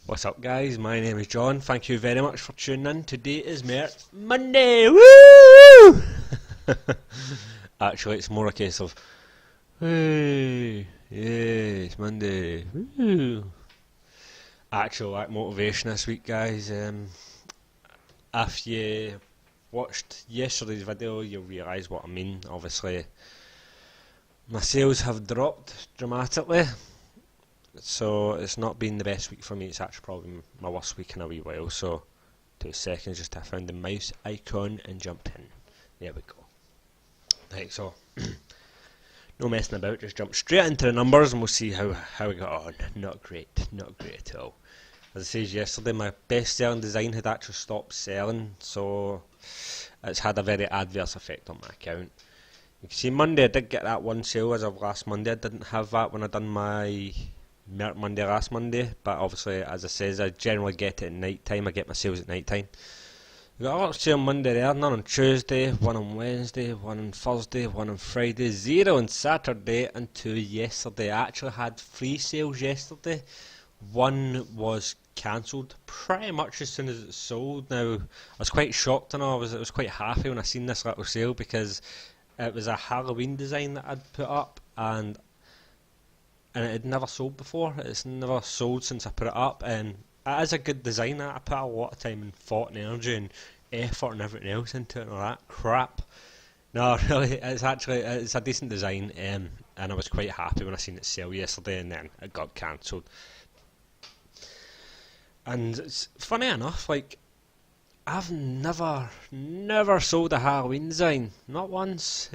What's up, guys? My name is John. Thank you very much for tuning in. Today is Mert Monday. Woo! Actually, it's more a case of, hey, yeah, it's Monday. Woo! Actual motivation this week, guys. If you watched yesterday's video, you'll realise what I mean. Obviously, my sales have dropped dramatically. So it's not been the best week for me. It's actually probably my worst week in a wee while. So 2 seconds just to find the mouse icon and jump in. There we go. Right, so no messing about, just jump straight into the numbers and we'll see how we got on. Not great at all. As I said yesterday, my best selling design had actually stopped selling, so it's had a very adverse effect on my account. You can see Monday I did get that one sale as of last Monday. I didn't have that when I done my Mert Monday last Monday, but obviously, as I says, I generally get it at night time. I get my sales at night time. We got a lot of sale on Monday there, none on Tuesday, one on Wednesday, one on Thursday, one on Friday, 0 on Saturday, and 2 yesterday. I actually had 3 sales yesterday. One was cancelled pretty much as soon as it sold. Now, I was quite shocked and I was quite happy when I seen this little sale because it was a Halloween design that I'd put up and it had never sold before. It's never sold since I put it up, and it is a good design. I put a lot of time and thought and energy and effort and everything else into it and all that crap. No, really, it's a decent design, and I was quite happy when I seen it sell yesterday, and then it got cancelled. And it's funny enough, like I've never sold a Halloween design, not once.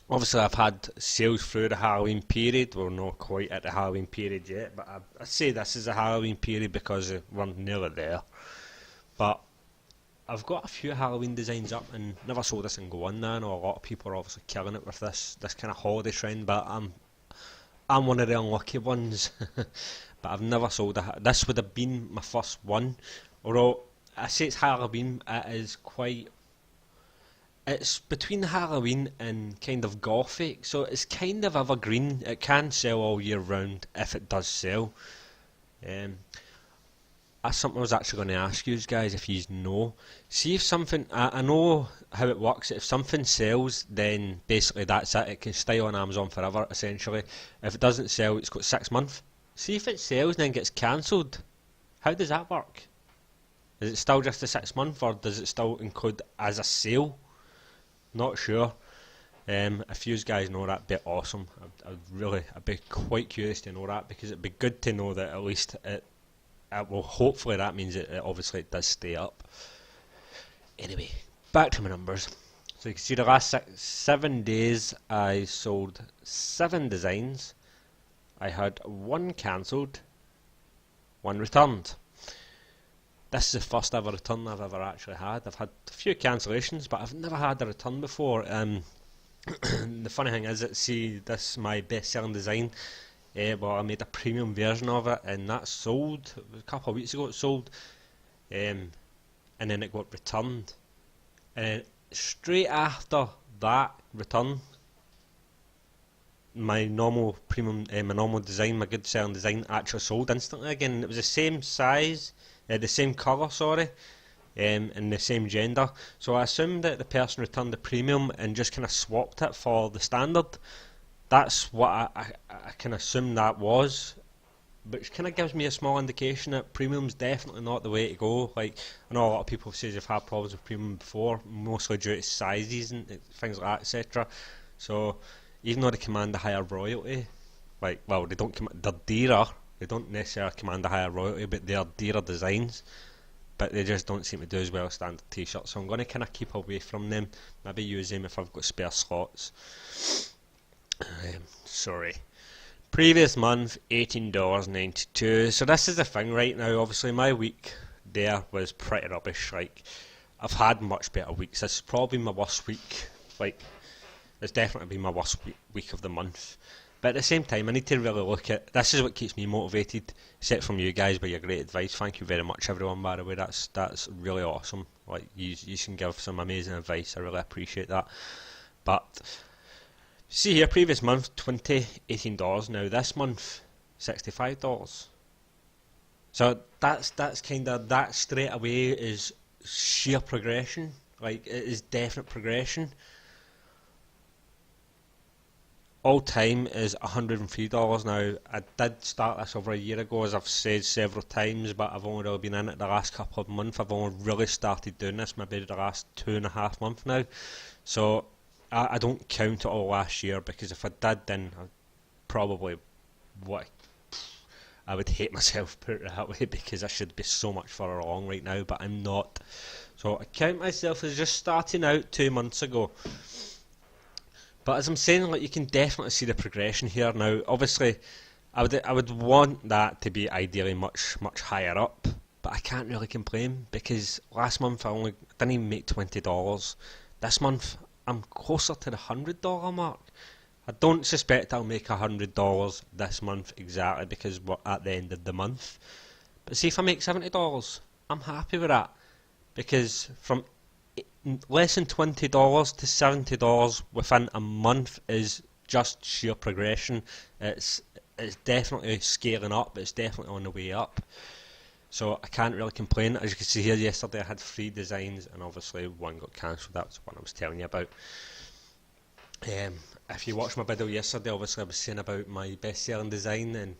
Obviously, I've had sales through the Halloween period. We're not quite at the Halloween period yet, but I say this is a Halloween period because we're nearly there. But I've got a few Halloween designs up and never sold a single one. Now I know a lot of people are obviously killing it with this kind of holiday trend, but I'm one of the unlucky ones. But I've never sold this would have been my first one. Although I say it's Halloween, it's between Halloween and kind of gothic, so it's kind of evergreen. It can sell all year round if it does sell. That's something I was actually going to ask you guys if you know. See if something, I know how it works. If something sells, then basically that's it. It can stay on Amazon forever, essentially. If it doesn't sell, it's got 6 months. See if it sells and then gets cancelled. How does that work? Is it still just a 6 month, or does it still include as a sale? Not sure. If you guys know that, be awesome. I'd be quite curious to know that, because it'd be good to know that at least it well, hopefully that means obviously it does stay up. Anyway, back to my numbers. So you can see the last 7 days I sold 7 designs. I had 1 cancelled, 1 returned. This is the first ever return I've ever actually had. I've had a few cancellations, but I've never had a return before. The funny thing is that, see, this is my best selling design. Well, I made a premium version of it, and that sold a couple of weeks ago. It sold, and then it got returned. And then straight after that return, my normal premium, my normal design, my good selling design, actually sold instantly again. And it was the same size. The same colour, sorry, and the same gender. So I assumed that the person returned the premium and just kind of swapped it for the standard. That's what I can assume that was, which kind of gives me a small indication that premium's definitely not the way to go. Like, I know a lot of people say they've had problems with premium before, mostly due to sizes and things like that, etc. So even though they command a higher royalty, like, well, they're dearer. They don't necessarily command a higher royalty, but they are dearer designs. But they just don't seem to do as well as standard t-shirts. So I'm going to kind of keep away from them. Maybe use them if I've got spare slots. Sorry. Previous month, $18.92. So this is the thing right now. Obviously my week there was pretty rubbish. Like, I've had much better weeks. This is probably my worst week. Like, it's definitely been my worst week of the month. But at the same time, I need to really look at, this is what keeps me motivated, except from you guys with your great advice. Thank you very much, everyone, by the way. That's really awesome. Like, you can give some amazing advice. I really appreciate that. But see here, previous month $18. Now this month $65. So that's kind of that straight away is sheer progression. Like it is definite progression. All time is $103 now. I did start this over a year ago, as I've said several times, but I've only really been in it the last couple of months. I've only really started doing this maybe the last 2.5 months now. So I don't count it all last year because if I did, then I probably what I would hate myself, put it that way, because I should be so much further along right now, but I'm not. So I count myself as just starting out 2 months ago. But as I'm saying, like you can definitely see the progression here. Now, obviously, I would want that to be ideally much higher up, but I can't really complain because last month I only didn't even make $20. This month I'm closer to the $100 mark. I don't suspect I'll make $100 this month exactly because we're at the end of the month. But see if I make $70, I'm happy with that because from less than $20 to $70 within a month is just sheer progression. It's it's definitely scaling up. It's definitely on the way up. So I can't really complain. As you can see here, yesterday I had 3 designs, and obviously one got cancelled. That was the one I was telling you about. Um, if you watched my video yesterday, obviously I was saying about my best-selling design, and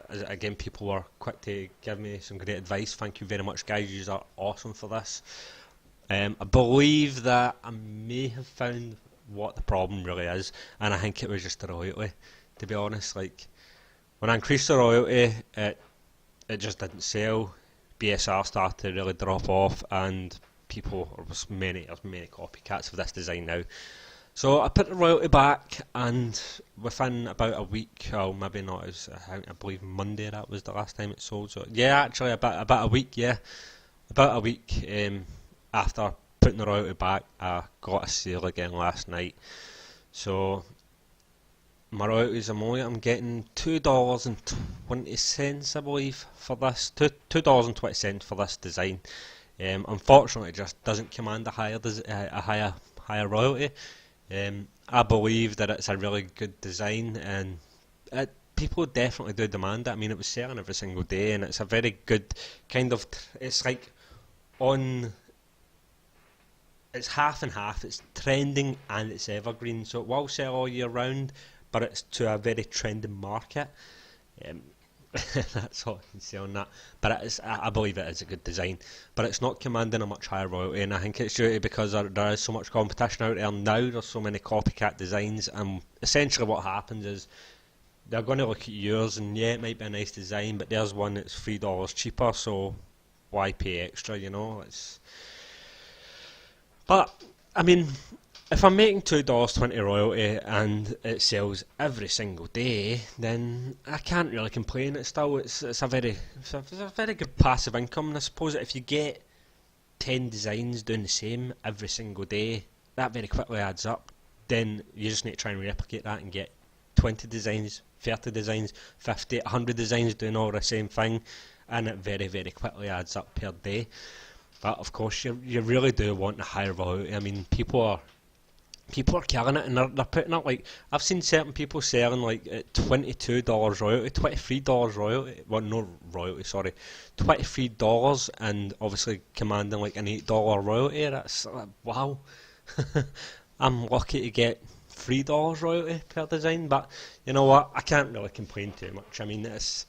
again, people were quick to give me some great advice. Thank you very much, guys. You are awesome for this. I believe that I may have found what the problem really is, and I think it was just the royalty. To be honest, like when I increased the royalty, it just didn't sell. BSR started to really drop off, and there's many copycats of this design now. So I put the royalty back, and within about a week, or maybe not, I believe Monday that was the last time it sold. So yeah, actually about a week, yeah, about a week after putting the royalty back, I got a sale again last night. So my royalties, I'm getting $2.20, I believe, for this $2.20 for this design. Unfortunately, it just doesn't command a higher royalty. I believe that it's a really good design, and people definitely do demand it. I mean, it was selling every single day, and it's a very good kind of. It's like on. It's half and half. It's trending and it's evergreen, so it will sell all year round, but it's to a very trending market. Um, that's all I can say on that. But I believe it is a good design, but it's not commanding a much higher royalty, and I think it's due to because there is so much competition out there now. There's so many copycat designs, and essentially what happens is they're going to look at yours, and yeah, it might be a nice design, but there's one that's $3 cheaper, so why pay extra? But I mean, if I'm making $2.20 royalty and it sells every single day, then I can't really complain. It's a very good passive income. And I suppose that if you get 10 designs doing the same every single day, that very quickly adds up. Then you just need to try and replicate that and get 20 designs, 30 designs, 50, 100 designs doing all the same thing, and it very, very quickly adds up per day. But of course, you really do want a higher royalty. I mean, people are killing it, and they're putting up like I've seen certain people selling like at $22 royalty, $23 royalty. Well, no royalty, sorry, $23, and obviously commanding like an $8 royalty. That's wow. I'm lucky to get $3 royalty per design, but you know what? I can't really complain too much. I mean, it's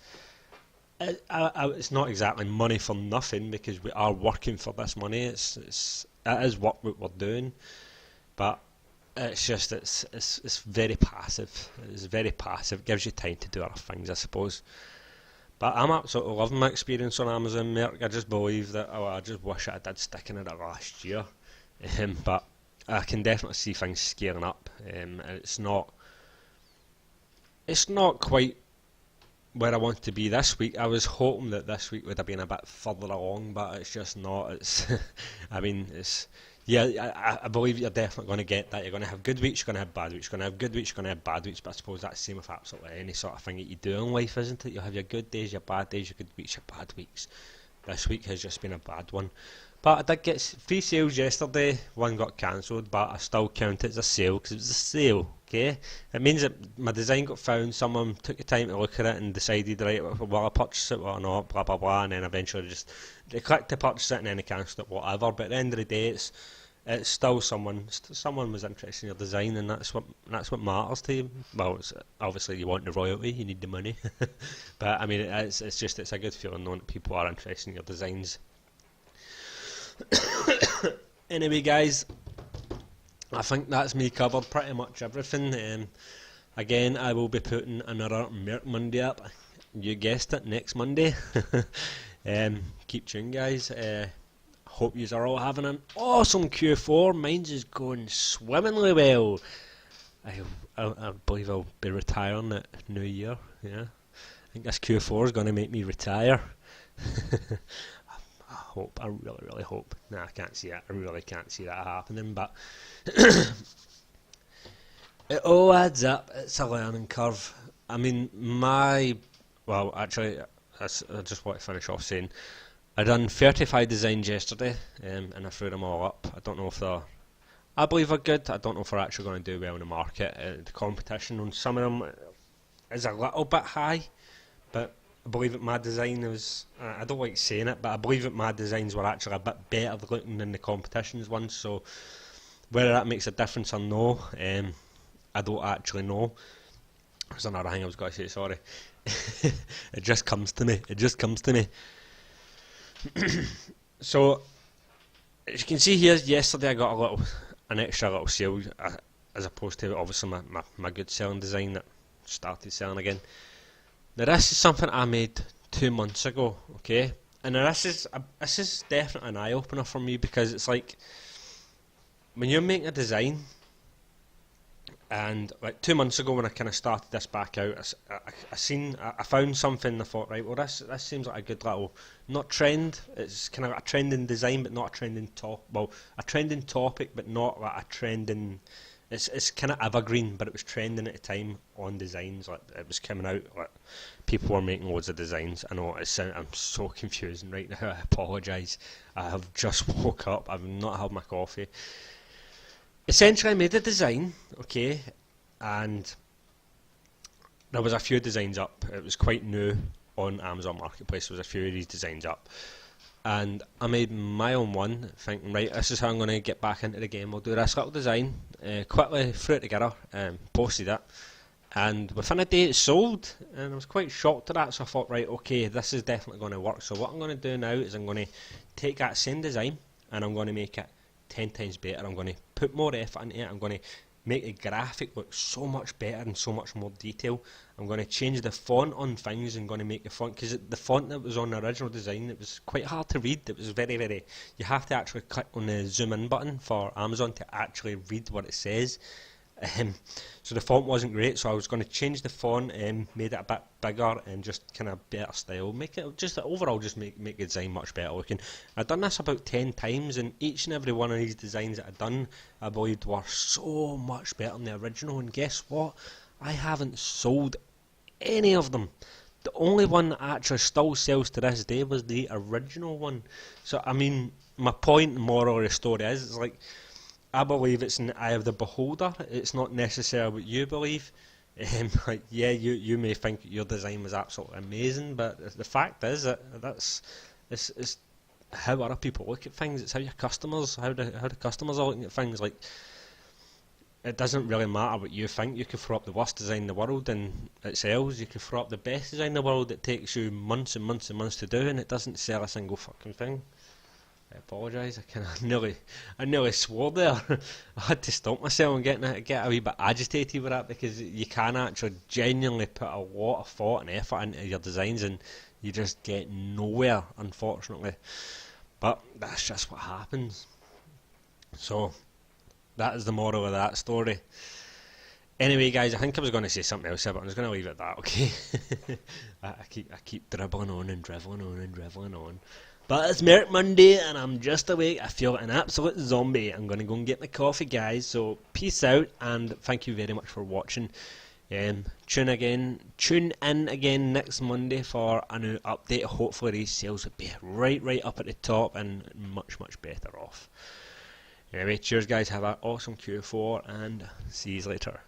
not exactly money for nothing because we are working for this money. It is what we're doing, but it's very passive. It's very passive. It gives you time to do other things, I suppose. But I'm absolutely loving my experience on Amazon, Merc. I just believe that. Oh, I just wish I did stick in it last year. But I can definitely see things scaling up. It's not quite where I want to be this week. I was hoping that this week would have been a bit further along, but it's just not. I mean, yeah, I believe you're definitely going to get that. You're going to have good weeks, you're going to have bad weeks, you're going to have good weeks, you're going to have bad weeks, but I suppose that's the same with absolutely any sort of thing that you do in life, isn't it? You'll have your good days, your bad days, your good weeks, your bad weeks. This week has just been a bad one. But I did get 3 sales yesterday, one got cancelled, but I still count it as a sale because it was a sale. Okay, it means that my design got found, someone took the time to look at it and decided, right, well, I purchase it or not, blah blah blah, and then eventually they clicked to purchase it and then they cancelled it, whatever. But at the end of the day, it's still someone was interested in your design, and that's what matters to you. Well, it's, obviously you want the royalty, you need the money, but I mean it's a good feeling knowing that people are interested in your designs. Anyway, guys, I think that's me covered pretty much everything. Again, I will be putting another Merc Monday up. You guessed it, next Monday. Keep tuned, guys. Hope you are all having an awesome Q4. Mine's is going swimmingly well. I believe I'll be retiring at New Year. Yeah, I think this Q4 is going to make me retire. I really hope. Nah, I can't see it. I really can't see that happening, but it all adds up. It's a learning curve. I mean, well, actually, I just want to finish off saying I done 35 designs yesterday, and I threw them all up. I don't know if I believe they're good. I don't know if they're actually going to do well in the market. The competition on some of them is a little bit high, but I believe that my design was, I don't like saying it, but I believe that my designs were actually a bit better looking than the competition's ones, so whether that makes a difference or no, I don't actually know. There's another thing I was going to say, sorry. It just comes to me. So, as you can see here, yesterday I got an extra little sale, as opposed to obviously my good selling design that started selling again. Now this is something I made 2 months ago, okay? And now this is definitely an eye opener for me, because it's like when you're making a design, and like 2 months ago when I kind of started this back out, I found something and I thought, right, well this seems like a good little, not trend, it's kind of a trending design but not a trending a trending topic but not like a trending. It's kind of evergreen, but it was trending at the time on designs. Like it was coming out, like people were making loads of designs. I know I'm so confusing right now. I apologise. I have just woke up. I've not had my coffee. Essentially, I made a design, okay, and there was a few designs up. It was quite new on Amazon Marketplace. There was a few of these designs up. And I made my own one, thinking, right, this is how I'm going to get back into the game. I'll do this little design, quickly threw it together, posted it, and within a day it sold, and I was quite shocked at that, so I thought, right, okay, this is definitely going to work. So what I'm going to do now is I'm going to take that same design, and I'm going to make it 10 times better. I'm going to put more effort into it. I'm going to make the graphic look so much better and so much more detail. I'm going to change the font on things and going to make the font, because the font that was on the original design, it was quite hard to read. It was very, you have to actually click on the zoom in button for Amazon to actually read what it says. So the font wasn't great, so I was going to change the font and made it a bit bigger and just kind of better style, make it just overall just make the design much better looking. I've done this about 10 times, and each and every one of these designs that I've done I believed were so much better than the original, and guess what, I haven't sold any of them. The only one that actually still sells to this day was the original one. So I mean, my point and moral of the story is, it's like, I believe it's in the eye of the beholder. It's not necessarily what you believe. Like, yeah, you may think your design was absolutely amazing, but the fact is that it's how other people look at things. It's how the customers are looking at things. Like, it doesn't really matter what you think. You could throw up the worst design in the world and it sells. You could throw up the best design in the world that takes you months and months and months to do, and it doesn't sell a single fucking thing. I apologise. I nearly swore there. I had to stop myself and get a wee bit agitated with that, because you can actually genuinely put a lot of thought and effort into your designs and you just get nowhere, unfortunately. But that's just what happens. So that is the moral of that story. Anyway, guys, I think I was going to say something else here, but I'm just going to leave it at that, okay? I keep dribbling on and dribbling on and dribbling on. But it's Merc Monday and I'm just awake. I feel like an absolute zombie. I'm going to go and get my coffee, guys. So peace out and thank you very much for watching. Tune in again next Monday for a new update. Hopefully these sales will be right up at the top and much better off. Anyway, cheers guys. Have an awesome Q4 and see you later.